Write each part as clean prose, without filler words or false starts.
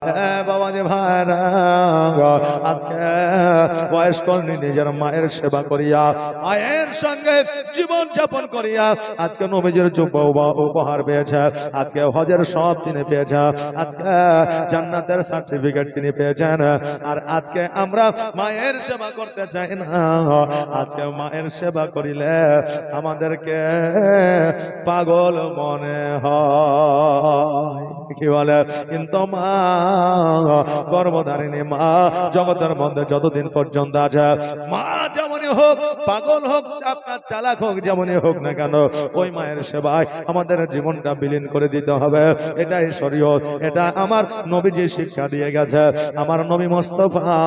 বাবা যে ভাইরা আজকে বয়স্ক নিজের মায়ের সেবা করিয়া মায়ের সঙ্গে জীবন যাপন করিয়া আজকে নবীজির উপহার পেয়েছে, আজকে হজের সব তিনি পেয়েছে, আজকে জান্নাতের সার্টিফিকেট তিনি পেয়েছেন। আর আজকে আমরা মায়ের সেবা করতে চাই না। আজকে মায়ের সেবা করিলে আমাদেরকে পাগল মনে হয়। কি বলে? কিন্তু মা গর্ভধারিণী মা জগতের মধ্যে যতদিন পর্যন্ত আছে, মা যেমনই হোক, পাগল হোক, আপনার চালাক হোক, যেমনই হোক না কেন, ওই মায়ের সেবায় আমাদের জীবনটা বিলীন করে দিতে হবে। এটাই শরীয়ত, এটা আমার নবীজি শিক্ষা দিয়ে গেছে। আমার নবী মুস্তাফা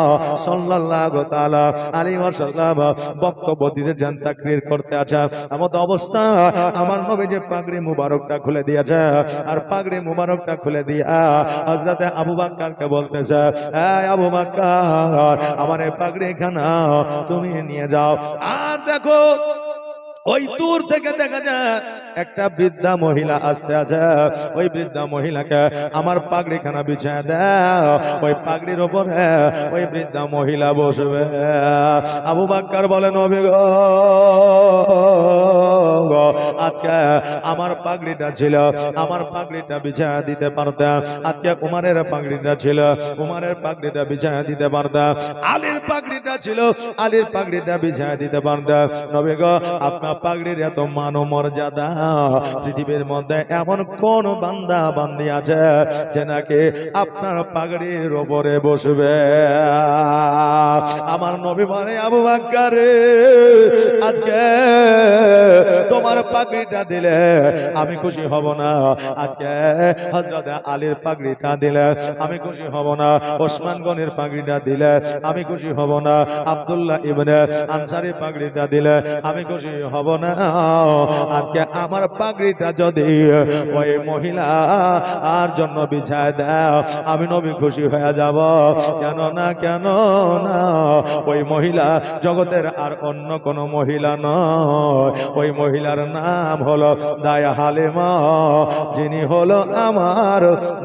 সাল্লাল্লাহু তাআলা আলাইহি ওয়াসাল্লাম বক্তব্য দিতে যান, তাকরীর করতে আছে, এমন অবস্থা আমার নবীজি পাগড়ি মুবারকটা খুলে দিয়েছে। আর পাগড়ি মুবারকটা খুলে দিয়া হযরতে আবু বকরকে বলতেছে, এই আবু বকর, আমার এই পাগড়ি খানা তুমি নিয়ে যাও। আর দেখো ওই দূর থেকে দেখা যায় একটা বৃদ্ধা মহিলা আসতে আছে, ওই বৃদ্ধা মহিলাকে আমার পাগড়ি খানা বিছায় দাও। ওই পাগড়ির উপরে ওই বৃদ্ধা মহিলা বসবে। আবু বকর বলেন, নবী গো, আজকে আমার পাগড়িটা ছিল, আমার পাগড়িটা বিছায় দিতে পারতাম। আজকে উমারের পাগড়িটা ছিল, উমারের পাগড়িটা বিছায় দিতে পারতাম। আলীর পাগড়িটা ছিল, আলীর পাগড়িটা বিছায় দিতে পারতাম। নবী গো, আপনার পাগড়ির এত মান মর্যাদা, পৃথিবীর মধ্যে এমন কোন বান্দা বান্দি আছে যে নাকি আপনার পাগড়ির উপরে বসবে? আমার নবী বলে, আবু বকর, আজকে তোমার পাগড়িটা দিলে আমি খুশি হব না, আজকে হযরত আলীর পাগড়িটা দিলে আমি খুশি হব না, ওসমান গনির পাগড়িটা দিলে আমি খুশি হব না, আব্দুল্লাহ ইবনে আনসারী পাগড়িটা দিলে আমি খুশি হব না। আজকে আমার পাগড়িটা যদি ওই মহিলা আর জন্য বিছায় দাও, আমি নবী খুশি হয়ে যাব। কেন না, কেন না, ওই মহিলা জগতের আর অন্য কোন মহিলা নয়, ওই মহিলার নাম হলো দায়া হালিমা, যিনি হলো আমার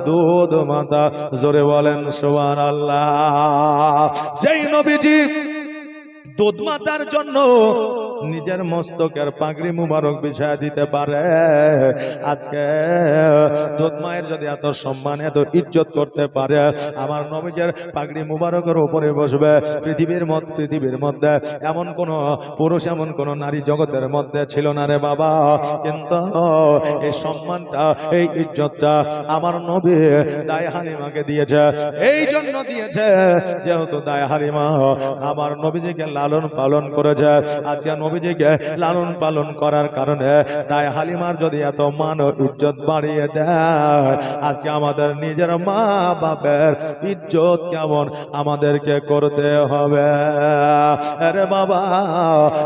দুধ মাতা। জোরে বলেন সুবহানাল্লাহ। যেই নবীজি দুধ মাতার জন্য নিজের মস্তকের পাগড়ি মুবারক বিছায় দিতে পারে, আজকে দুধ মায়ের যদি এত সম্মান, এত ইজ্জত করতে পারে, আমার নবীর পাগড়ি মুবারকের উপরে বসবে। পৃথিবীর মধ্যে এমন কোন পুরুষ, এমন কোন নারী জগতের মধ্যে ছিল না রে বাবা, কিন্তু এই সম্মানটা, এই ইজ্জতটা আমার নবী দায়া হালিমাকে দিয়েছে। এই জন্য দিয়েছে যেহেতু দায়া হালিমা আমার নবীজিকে লালন পালন করেছে। আজকে নবীজিকে লালন পালন করার কারণে দায়া হালিমার যদি এত মান ও ইজ্জত বাড়িয়ে দেয়, আজকে আমাদের নিজের মা বাপের ইজ্জত কেমন আমাদেরকে করতে হবে? আরে বাবা,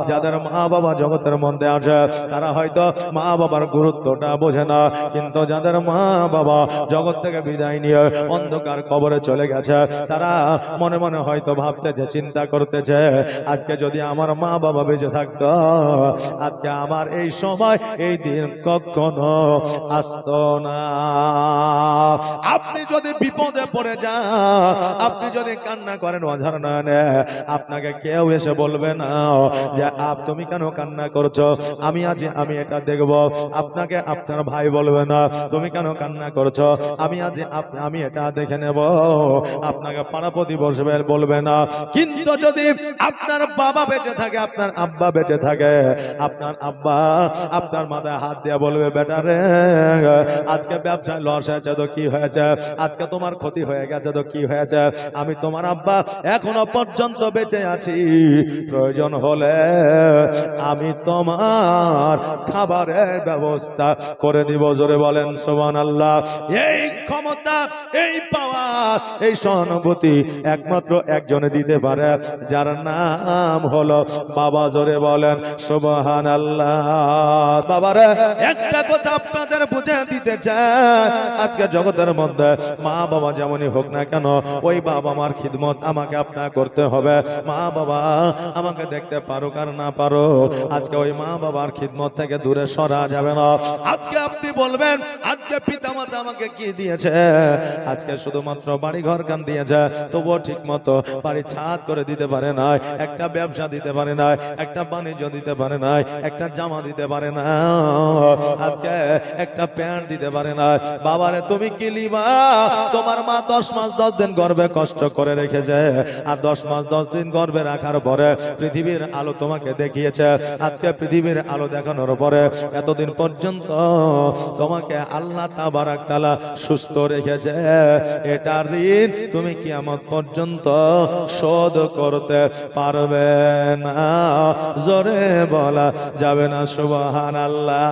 যাদের মা বাবা জগতের মধ্যে আছে তারা হয়তো মা বাবার গুরুত্বটা বোঝে না, কিন্তু যাদের মা বাবা জগৎ থেকে বিদায় নিয়ে অন্ধকার কবরে চলে গেছে, তারা মনে মনে হয়তো ভাবতেছে, চিন্তা করতেছে, আজকে যদি আমার মা বাবা বেঁচে থাকতো, আজকে আমার এই সময়, এই দিন কখনো আসতো না। আপনি যদি বিপদে পড়ে যান, আপনি যদি কান্না করেন অঝার নয়নে, আপনাকে কেউ এসে বলবে না যে তুমি কেন কান্না করছো, আমি এটা দেখব। আপনাকে আপনার ভাই বলবে না তুমি কেন কান্না করছো, আমি এটা দেখে নেব। আপনাকে পাড়াপতি বলবে না। কিন্তু যদি আপনার বাবা বেঁচে থাকে, আপনার আব্বা বেঁচে থাকে, আপনার আব্বা আপনার মাথায় হাত দিয়ে বলবে, বেটা রে, আজকে ব্যবসায় লস হয়েছে তো কি হয়েছে, আজকে তোমার ক্ষতি হয়ে গেছে তো কি হয়েছে, আমি তোমার আব্বা এখনো পর্যন্ত বেঁচে আছি, প্রয়োজন হলে আমি তোমার খাবারের ব্যবস্থা করে দিব। জোরে বলেন সুবহানাল্লাহ। এই ক্ষমতা, এই পাওয়ার, এই সহানুভূতি একমাত্র একজনে দিতে পারে, যার নাম হলো বাবা। জোরে বলেন সুবহানাল্লাহ। বাবারা, একটা কথা আপনাদের বুঝে দিতে চাই, আজকে জগতের মধ্যে মা বাবা যেমনই হোক না কেন, ওই বাবা মার খিদমত আমাকে আপনার করতে হবে। মা বাবা আমাকে দেখতে পারুক আর না পারো, আজকে ওই মা বাবার খিদমত থেকে দূরে সরা যাবে না। আজকে আপনি বলবেন, আজকে পিতা মাতা আমাকে কি দিয়েছে, আজকে শুধু শুধুমাত্র বাড়ি ঘর কান দিয়েছে, তবুও ঠিক মতো বাড়ি ছাদ করে দিতে পারে না, একটা ব্যবসা দিতে পারে না, একটা বাণিজ্য দিতে পারে না, একটা জামা দিতে পারে না, আজকে একটা প্যান্ট দিতে পারে না। বাবারে তুমি কি লিবা? তোমার মা 10 মাস 10 দিন গর্ভে কষ্ট করে রেখেছে, আর 10 মাস 10 দিন গর্ভে রাখার পরে পৃথিবীর আলো তোমাকে দেখিয়েছে। আজকে পৃথিবীর আলো দেখানোর পরে এতদিন পর্যন্ত তোমাকে আল্লাহ তাবারাক তাআলা সুস্থ রেখেছে। এটা ঋণ তুমি কিয়ামত পর্যন্ত শোধ করতে পারবে না। জোরে বলা যাবে না সুবহানাল্লাহ।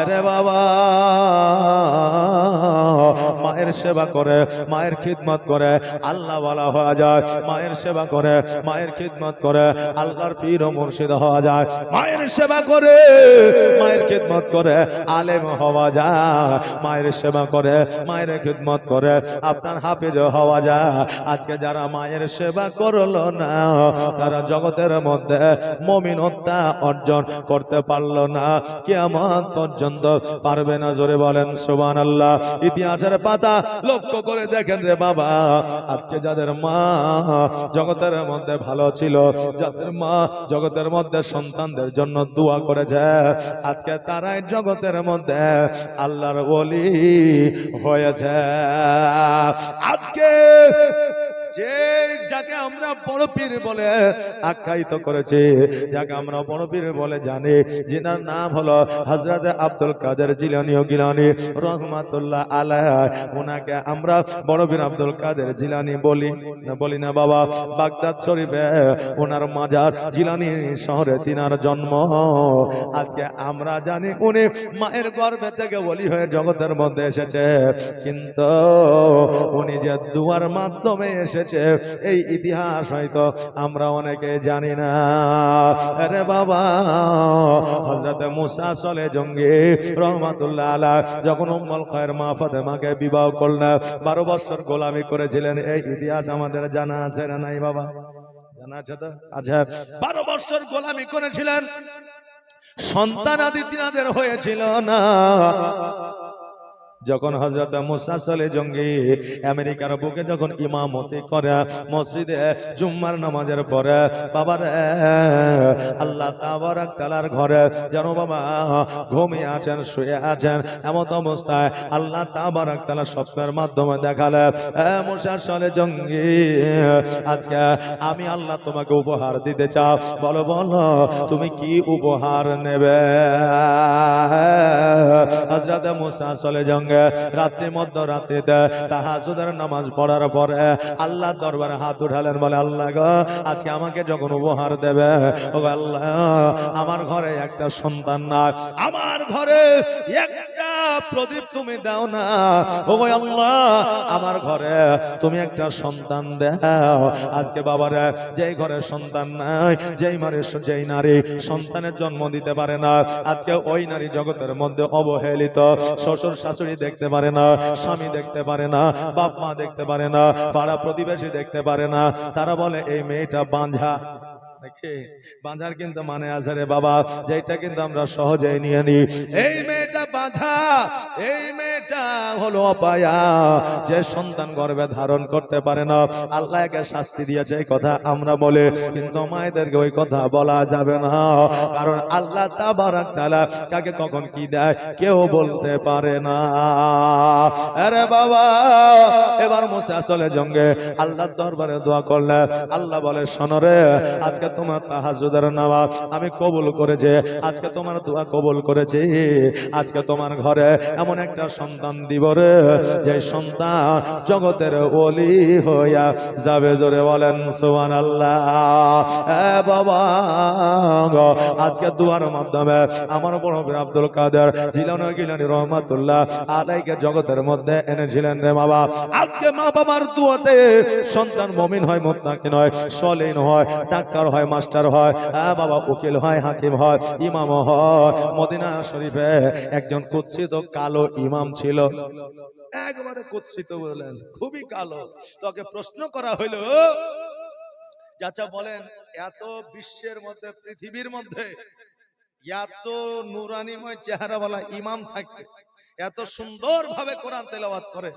আরে বাবা, মায়ের সেবা করে, মায়ের খিদমত করে আল্লাহ ওয়ালা হওয়া যায়। মায়ের সেবা করে, মায়ের খিদমত করে আল্লাহর পীর ও মুর্শিদ হওয়া যায়। মায়ের সেবা করে, মায়ের খিদমত করে আলেম হওয়া যায়। মায়ের সেবা করে, মায়ের খিদমত করে আপনার হাফেজ হওয়া যায়। আজকে যারা মায়ের সেবা করলো না, তারা জগতের মধ্যে মুমিনত্ব অর্জন করতে পারলো না, কিয়ামত পর্যন্ত পারবে না। জোরে বলেন সুবহানাল্লাহ। ইতিহাসের পাতা লক্ষ্য করে দেখেন রে বাবা, আজকে যাদের মা জগতের মধ্যে ভালো ছিল, যাদের মা জগতের মধ্যে সন্তানদের জন্য দোয়া করেছে, আজকে তারাই জগতের মধ্যে আল্লাহর ওলি হয়েছে। আজকে যে যাকে আমরা বড় পীর বলে আখ্যায়িত করেছি, যাকে আমরা বড় পীর বলে জানি, যিনার নাম হলো হযরত আব্দুল কাদের জিলানী ও গিলানী রহমাতুল্লাহ আলাইহি, ওনাকে আমরা বড় পীর আব্দুল কাদের জিলানী বলি না বাবা। বাগদাদ শরীফে ওনার মাজার, জিলানী শহরে তিনার জন্ম। আজকে আমরা জানি উনি মায়ের গর্ভে থেকে ওলি হয়ে জগতের মধ্যে এসেছে, কিন্তু উনি যে দুয়ার মাধ্যমে এসেছে এই ইতিহাস হয়তো আমরা অনেকে জানি না। আরে বাবা, হযরত মুসা চলে জঙ্গি রহমাতুল্লাহ আলাইহি যখন উম্মুল খায়র মা ফাতেমাকে বিবাহ করলেন, 12 বছর গোলামি করেছিলেন। এই ইতিহাস আমাদের জানা আছে না নাই বাবা? জানা আছে তো? আচ্ছা, 12 বছর গোলামি করেছিলেন, সন্তান আদি তিনাদের হয়েছিল না। যখন হযরত মুসা চলে জঙ্গি আমেরিকার বুকে যখন ইমামতি করে মসজিদে জুম্মার নামাজের পরে, বাবার আল্লাহ তাবারাক তাআলার ঘরে যেন বাবা ঘুমিয়ে আছেন, শুয়ে আছেন, এমন অবস্থায় আল্লাহ তাবারাক তাআলা স্বপ্নের মাধ্যমে দেখালে, মুসা চলে জঙ্গি, আজকে আমি আল্লাহ তোমাকে উপহার দিতে চাও, বলো বলো তুমি কি উপহার নেবে? হযরত মুসা চলে জঙ্গি রাত্রি মধ্যরাত্রিতে তাহাজ্জুদের নামাজ পড়ার পরে আল্লাহ দরবারে হাত উঠালেন, বলে আল্লাহ গো, আজকে আমাকে যখন উপহার দেবে, ও আল্লাহ আমার ঘরে একটা সন্তান না, আমার ঘরে একটা প্রদীপ তুমি দাও না, ও আল্লাহ আমার ঘরে তুমি একটা সন্তান দাও। আজকে বাবারে যেই ঘরে সন্তান নাই, যেই নারী সন্তানের জন্ম দিতে পারে না, আজকে ওই নারী জগতের মধ্যে অবহেলিত। শ্বশুর শাশুড়ি দেখতে পারে না, স্বামী দেখতে পারে না, বাপ মা দেখতে পারে না, পাড়া প্রতিবেশী দেখতে পারে না, তারা বলে এই মেয়েটা বাঁঝা। বাঁঝার কিন্তু মানে আছে রে বাবা, যেটা কিন্তু আমরা সহজেই নিয়ে নিই। এই মেয়েটা বাঁঝা, এই মেয়েটা হলো অপায়া, যে সন্তান গর্ভে ধারণ করতে পারে না, আল্লাহ একে শাস্তি দিয়েছে এই কথা আমরা বলে, কিন্তু মায়েদেরকে ওই কথা বলা যাবে না, কারণ আল্লাহ তাবারাক তাআলা কাকে কখন কি দেয় কেউ বলতে পারে না। আরে বাবা, এবার মুসা চলে জঙ্গে আল্লাহর দরবারে দোয়া করলে, আল্লাহ বলে শোনো রে, আজকে তোমার তাহাজ্জুদের নামাজ আমি কবুল করেছি, আজকে তোমার দোয়া কবুল করেছি, আজকে তোমার ঘরে এমন একটা সন্তান দিব রে, যে সন্তান জগতের ওলি হইয়া যাবে। জোরে বলেন সুবহানাল্লাহ। বাবা, আজকে দুয়ার মাধ্যমে আমার বড় পীর আব্দুল কাদের জিলানী গিলানী রহমাতুল্লাহ আলাইহিকে জগতের মধ্যে এনেছিলেন রে বাবা। আজকে মা বাবার দুয়াতে সন্তান মুমিন হয়, মুত্তাকিন হয়, সলিহ হয়, ডাক্তার হয়, মাস্টার হয়, বাবা উকিল হয়, হাকিম হয়, ইমাম হয়। মদিনা শরীফে একজন কুৎসিত কালো ইমাম ছিল, একবারে কুৎসিত, বলেন খুবই কালো। তোকে প্রশ্ন করা হইল, চাচা বলেন এত বিশ্বের মধ্যে, পৃথিবীর মধ্যে এত নুরানিময় চেহারাওয়ালা ইমাম থাকে, এত সুন্দর ভাবে কোরআন তেলাওয়াত করে,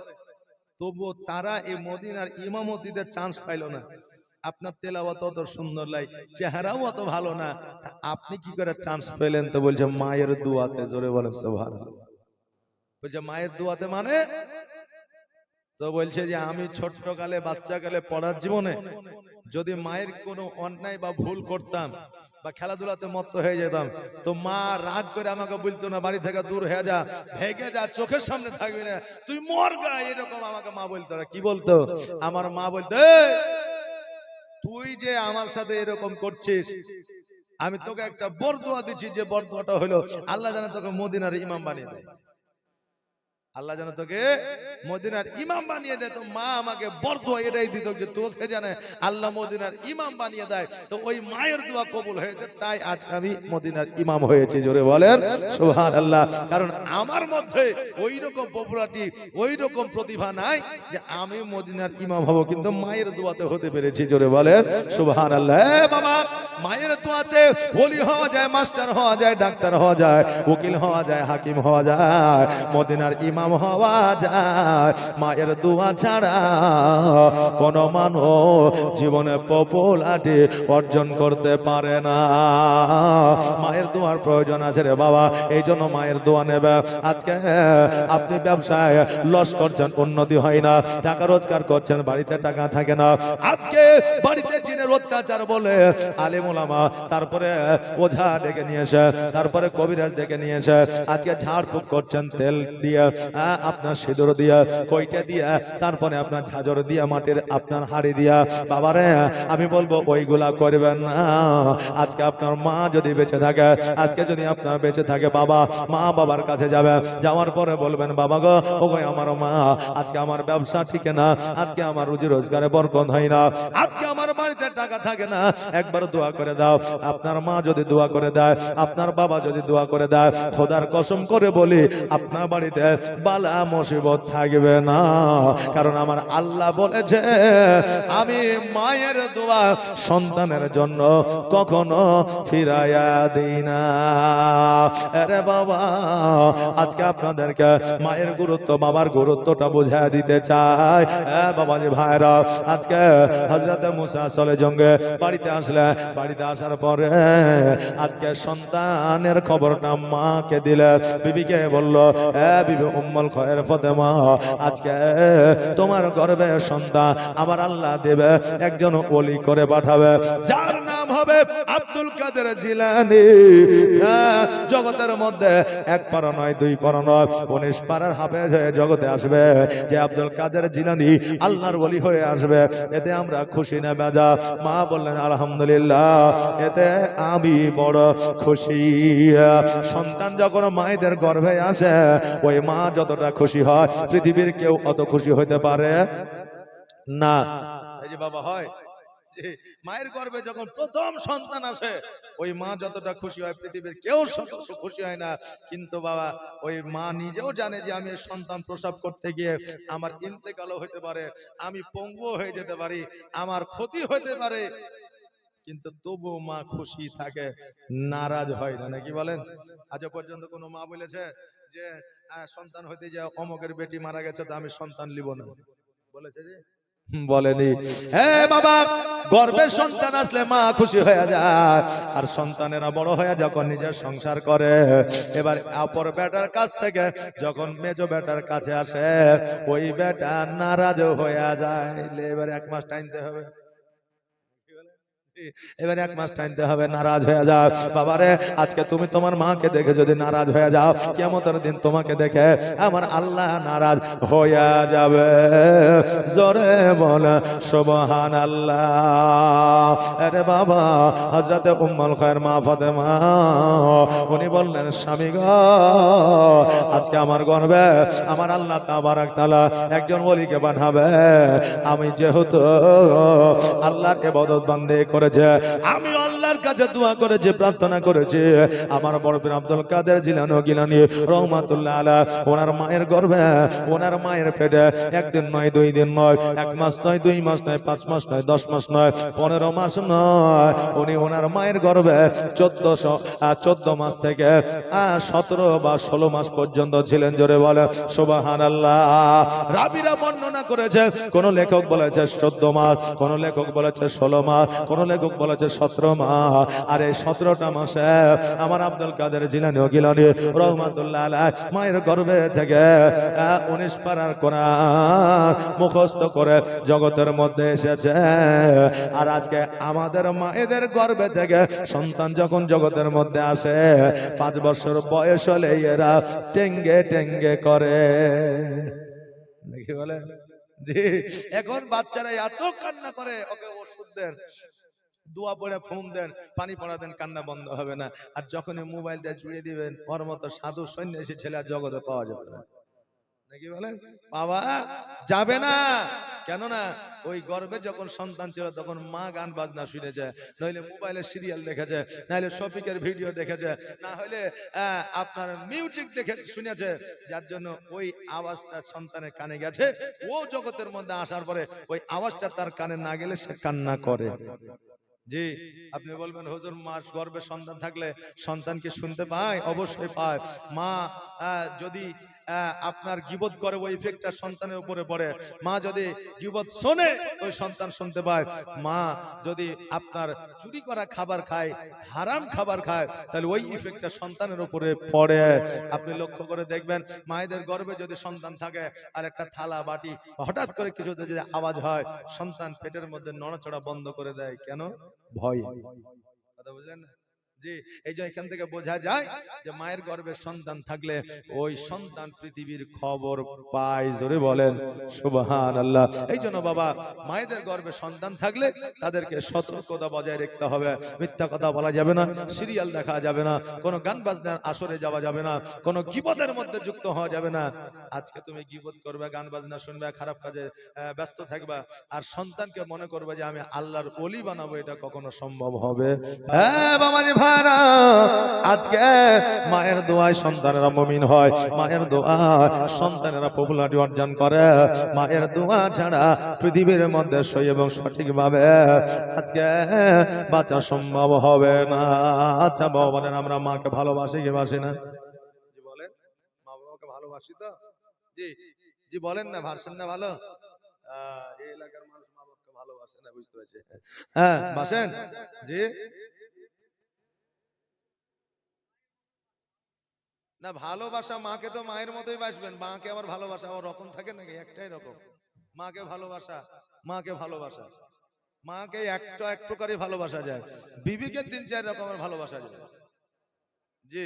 তবুও তারা এই মদিনার ইমামতিতে চান্স পাইল না। আপনার তেলাওয়াত অত সুন্দর লাই, চেহারাও অত ভালো না, তা আপনি কি করে চান্স পেলেন? তো বলছে মায়ের দুয়াতে। জোরে বলেন সুবহানাল্লাহ। বলছে মায়ের দুয়াতে মানে? তো বলছে যে আমি ছোট্টকালে বাচ্চাকালে পড়ার জীবনে যদি মায়ের কোনো অন্যায় বা ভুল করতাম বা খেলাধুলাতে মত্ত হয়ে যেতাম, তো মা রাগ করে আমাকে বলতো না বাড়ি থেকে দূর হয়ে যা, ভেগে যা, চোখের সামনে থাকবি না, তুই মর গা, এরকম আমাকে মা বলতো না। কি বলতো? আমার মা বলতো, তুই যে আমার সাথে এরকম করছিস, আমি তোকে একটা বরদোয়া দিচ্ছি, যে বরদোয়াটা হলো আল্লাহ জানে তোকে মদিনার ইমাম বানিয়ে দেয়। আল্লাহ যেন তোকে মদিনার ইমাম বানিয়ে দেয়। তো মা আমাকে বরদোয়া এটাই দিত যে তোকে জানে আল্লাহ মদিনার ইমাম বানিয়ে দেয়। তো ওই মায়ের দোয়া কবুল হয়েছে, তাই আজ আমি মদিনার ইমাম হয়েছি। জোরে বলেন সুবহানাল্লাহ। কারণ আমার মধ্যে ওই রকম পপুলারিটি, ওই রকম প্রতিভা নাই যে আমি মদিনার ইমাম হব, কিন্তু মায়ের দোয়াতে হতে পেরেছি। জোরে বলেন সুবহানাল্লাহ। বাবা, মায়ের দোয়াতে ওলি হওয়া যায়, মাস্টার হওয়া যায়, ডাক্তার হওয়া যায়, উকিল হওয়া যায়, হাকিম হওয়া যায়, মদিনার ইমাম হওয়া যায়। মায়ের দোয়া ছাড়া কোন মানুষ জীবনে পপুলারিটি অর্জন করতে পারে না। মায়ের দোয়ার প্রয়োজন আছে রে বাবা, এই জন্য মায়ের দোয়া নেবে। আজকে আপনি ব্যবসায় লস করছেন, উন্নতি হয় না, টাকা রোজগার করছেন, বাড়িতে টাকা থাকে না। আজকে বাড়িতে জিনের অত্যাচার বলে আলেম ওলামা, তারপরে ওঝা ডেকে নিয়েছে, তারপরে কবিরাজ ডেকে নিয়েছে। আজকে ঝাড়ফুঁক করছেন তেল দিয়ে, আপনার সিঁদুর দিয়া, কইটা দিয়া, তারপরে আপনার ঝাঁঝর দিয়া, মাটির আপনার হাড়ি দিয়া। বাবারে আমি বলবো ওইগুলা করবেন না। আজকে আপনার মা যদি বেঁচে থাকে, আজকে যদি আপনার বেঁচে থাকে বাবা, মা বাবার কাছে যাবে, যাওয়ার পরে বলবেন বাবা গো, ও গো আমার মা, আজকে আমার ব্যবসা ঠিক না, আজকে আমার রুজি রোজগারে বরকত হয় না, আজকে আমার বাড়িতে টাকা থাকে না, একবার দোয়া করে দাও। আপনার মা যদি দোয়া করে দেয়, আপনার বাবা যদি দোয়া করে দেয়, খোদার কসম করে বলি আপনার বাড়িতে বালা মুসিবত থাকবে না। কারণ আমার আল্লাহ বলেছে আমি মায়ের দোয়া সন্তানের জন্য কখনো ফিরাইয়া দিই না। আরে বাবা, আজকে আপনাদেরকে মায়ের গুরুত্ব, বাবার গুরুত্বটা বুঝিয়ে দিতে চাই। বাবাজি ভাইরা, আজকে হযরত মুসা চলে জঙ্গে বাড়িতে আসলে, বাড়িতে আসার পরে আজকে সন্তানের খবরটা মাকে দিলে, বিবিকে বলল, বিবি উম্মুল খায়র ফাতেমা, আজকে তোমার গর্ভে সন্তান আমার আল্লাহ দেবে, একজন ওলি করে পাঠাবে, যার নাম হবে আব্দুল কাদের জিলানী। জগতের মধ্যে এক পারা নয়, দুই পারা নয়, 19 পারার হাফেজ হয়ে জগতে আসবে, যে আব্দুল কাদের জিলানী আল্লাহর ওলি হয়ে আসবে। এতে আমরা খুশি না বেজা? মা বললেন আলহামদুলিল্লাহ, এতে আমি বড় খুশি। সন্তান যখন মায়েদের গর্ভে আসে, ওই মা যতটা খুশি হয় পৃথিবীর কেউ অত খুশি হতে পারে না। এই যে বাবা হয়, মায়ের গর্ভে যখন প্রথম সন্তান আসে, ওই মা যতটা খুশি হয় পৃথিবীর কেউ খুশি হয় না। কিন্তু বাবা, ওই মা নিজেও জানে যে আমি সন্তান প্রসব করতে গিয়ে আমার ইন্তেকালও হতে পারে, আমি পঙ্গু হয়ে যেতে পারি, আমার ক্ষতি হতে পারে, কিন্তু তবু মা খুশি থাকে, নারাজ হয় না। নাকি বলেন? আজ পর্যন্ত কোনো মা বলেছে যে সন্তান হইতে যে অমকের বেটি মারা গেছে, তো আমি সন্তান লিব না? বলেছে যে? বলেনি। হ্যাঁ বাবা, গর্ভের সন্তান আসলে মা খুশি হয়ে যায়। আর সন্তানেরা বড় হয়ে যখন নিজের সংসার করে, এবার অপর বেটার কাছ থেকে যখন মেজো বেটার কাছে আসে, ওই বেটা নারাজ হয়ে যায়। এবার 1 মাস টাইমতে হবে, এবার 1 মাস টাইমতে হবে, নারাজ হয়ে যাও। বাবারে, আজকে তুমি তোমার মাকে দেখে যদি নারাজ হয়ে যাও, কিয়ামতের দিন তোমাকে দেখে আমার আল্লাহ নারাজ হয়ে যাবে। জোরে বল সুবহানাল্লাহ। আরে বাবা, হযরত উম্মুল খায়র মা ফাতেমা উনি বললেন, স্বামী গো, আজকে আমার গর্ভে আমার আল্লাহ তাবারক তাআলা একজন ওলিকে পাঠাবে। আমি যেহেতু আল্লাহর ইবাদত বান্দে করে করেছে, আমি আল্লাহর কাছে দোয়া করেছি, প্রার্থনা করেছি। আমার বড় পীর আব্দুল কাদের জিলানী গিলানী রহমাতুল্লাহ আলাইহি, ওনার মায়ের গর্ভে, ওনার মায়ের পেটে একদিন নয়, 2 দিন নয়, 1 মাস নয়, 2 মাস নয়, 5 মাস নয়, 10 মাস নয়, 15 মাস নয়, উনি ওনার মায়ের গর্ভে 14 মাস থেকে 17 বা 16 মাস পর্যন্ত ছিলেন। জোরে বলে সুবহানাল্লাহ। রাবিরা বর্ণনা করেছে, কোন লেখক বলেছে 14 মাস, কোন লেখক বলেছে 16 মাস, কোন লেখক বলেছে 17 মাস। আর এই 17টা মাসে আমার আব্দুল কাদের জিলানী গিলানী রহমাতুল্লাহ আলাইহি মায়ের গর্ভে থেকে 19 পারার কোরআন মুখস্থ করে জগতের মধ্যে এসেছে। আর আজকে আমাদের মায়েদের গর্ভে থেকে সন্তান যখন জগতের মধ্যে আসে, 5 বছর বয়স হলে এরা টেঙ্গে টেঙ্গে করে, নাকি বলে? জি, এখন বাচ্চারা এত কান্না করে, ওকে ওষুধ দেন, দোয়া পড়ে ফোন দেন, পানি পড়া দেন, কান্না বন্ধ হবে না। আর যখনই মোবাইলটা জুড়ে দিবেন, ওর মতো সাধু সন্ন্যাসী ছেলে আর জগতে পাওয়া যাবে না, নাকি বলেন? বাবা যাবে না। কেননা ওই গর্ভে যখন সন্তান ছিল তখন মা গান বাজনা শুনেছে, নইলে মোবাইলে সিরিয়াল দেখেছে, নাহলে শফিকের ভিডিও দেখেছে, না হলে আপনার মিউজিক দেখে শুনেছে, যার জন্য ওই আওয়াজটা সন্তানের কানে গেছে। ও জগতের মধ্যে আসার পরে ওই আওয়াজটা তার কানে না গেলে সে কান্না করে। জি, আপনি বলবেন হুজুর, মাস গর্ভে সন্তান থাকলে সন্তান কি শুনতে পায়? অবশ্যই পায়। মা যদি আপনার গীবত করে, ওই ইফেক্টটা সন্তানের উপরে পড়ে। মা যদি গীবত শোনে, ওই সন্তান শুনতে পায়। মা যদি আপনার চুরি করা খাবার খায়, হারাম খাবার খায়, তাহলে ওই ইফেক্টটা সন্তানের উপরে পড়ে। আপনি লক্ষ্য করে দেখবেন, মায়েদের গর্ভে যদি সন্তান থাকে আর একটা থালা বাটি হঠাৎ করে কিছু যদি আওয়াজ হয়, সন্তান পেটের মধ্যে নড়াচড়া বন্ধ করে দেয়। কেন? ভয়। কথা বুঝলেন না? জি, এই যে এখান থেকে বোঝা যায় যে মায়ের গর্ভে সন্তান থাকলে ওই সন্তান পৃথিবীর খবর পায়। জোরে বলেন সুবহানাল্লাহ। এই জন্য বাবা, মায়েদের গর্ভে সন্তান থাকলে তাদেরকে সতর্কতা বজায় রাখতে হবে। মিথ্যা কথা বলা যাবে না, সিরিয়াল দেখা যাবে না, কোনো গান বাজনার আসরে যাওয়া যাবে না, কোনো গীবতের মধ্যে যুক্ত হওয়া যাবে না। আজকে তুমি গীবত করবে, গান বাজনা শুনবে, খারাপ কাজে ব্যস্ত থাকবা, আর সন্তানকে মনে করবে যে আমি আল্লাহর ওলি বানাবো, এটা কখনো সম্ভব হবে? হ্যাঁ বাবাজি ভাইরা, আজকে মায়ের দোয়ায় সন্তানেরা মুমিন হয়, মায়ের দোয়ায় সন্তানেরা পপুলারিটি অর্জন করে। মায়ের দোয়া ছাড়া পৃথিবীর মধ্যে সই এবং সঠিকভাবে আজকে বাঁচা সম্ভব হবে না। আচ্ছা বাবা বলেন, আমরা মাকে ভালোবাসি কি বাসি না? জি বলেন, মা বাবাকে ভালোবাসি তো? জি জি বলেন না, ভার্সেন না ভালো? এই এলাকার মানুষ মা বাবাকে ভালোবাসে না, বুঝতে পারছি। হ্যাঁ বাসেন? জি না, ভালোবাসা মাকে তো মায়ের মতোই বাসবেন। মাকে আবার ভালোবাসা আবার রকম থাকে নাকি? একটাই রকম। মাকে ভালোবাসা, মাকে ভালোবাসা, মাকে একটা এক প্রকারই ভালোবাসা যায়, বিবিকে 3-4 রকমের ভালোবাসা যায়। জি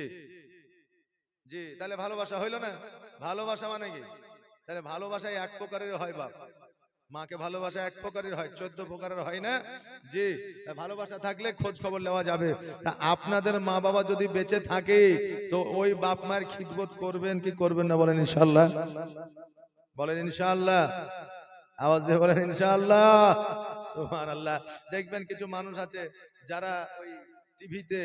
জি, তাহলে ভালোবাসা হইল না? ভালোবাসা মানে কি? তাহলে ভালোবাসায় এক প্রকারের হয় বাপ, মাকে ভালোবাসা এক প্রকারের হয়, 14 প্রকারের হয় না? জি, ভালোবাসা থাকলে খোঁজ খবর নেওয়া যাবে। তা আপনাদের মা বাবা যদি বেঁচে থাকে, তো ওই বাপ মায়ের খিদমত করবেন কি করবেন না? বলেন ইনশাআল্লাহ। বলেন ইনশাআল্লাহ। আওয়াজ দিয়ে বলেন ইনশাআল্লাহ। সুবহানাল্লাহ। দেখবেন কিছু মানুষ আছে যারা ওই টিভিতে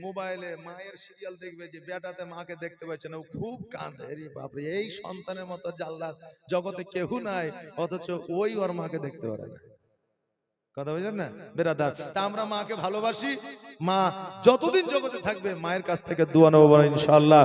মোবাইলে মায়ের সিরিয়াল দেখবে, যে বেটাতে মাকে দেখতে পাচ্ছে না, ও খুব কাঁদে। রে বাপরে, এই সন্তানের মতো জাল্লাদ জগতে কেউ নাই, অথচ ওই ওর মাকে দেখতে পারে না। কথা বুঝলেন না বেরাদার? তা আমরা মাকে ভালোবাসি, মা যতদিন জগতে থাকবে মায়ের কাছ থেকে দোয়া নেবো ইনশাআল্লাহ।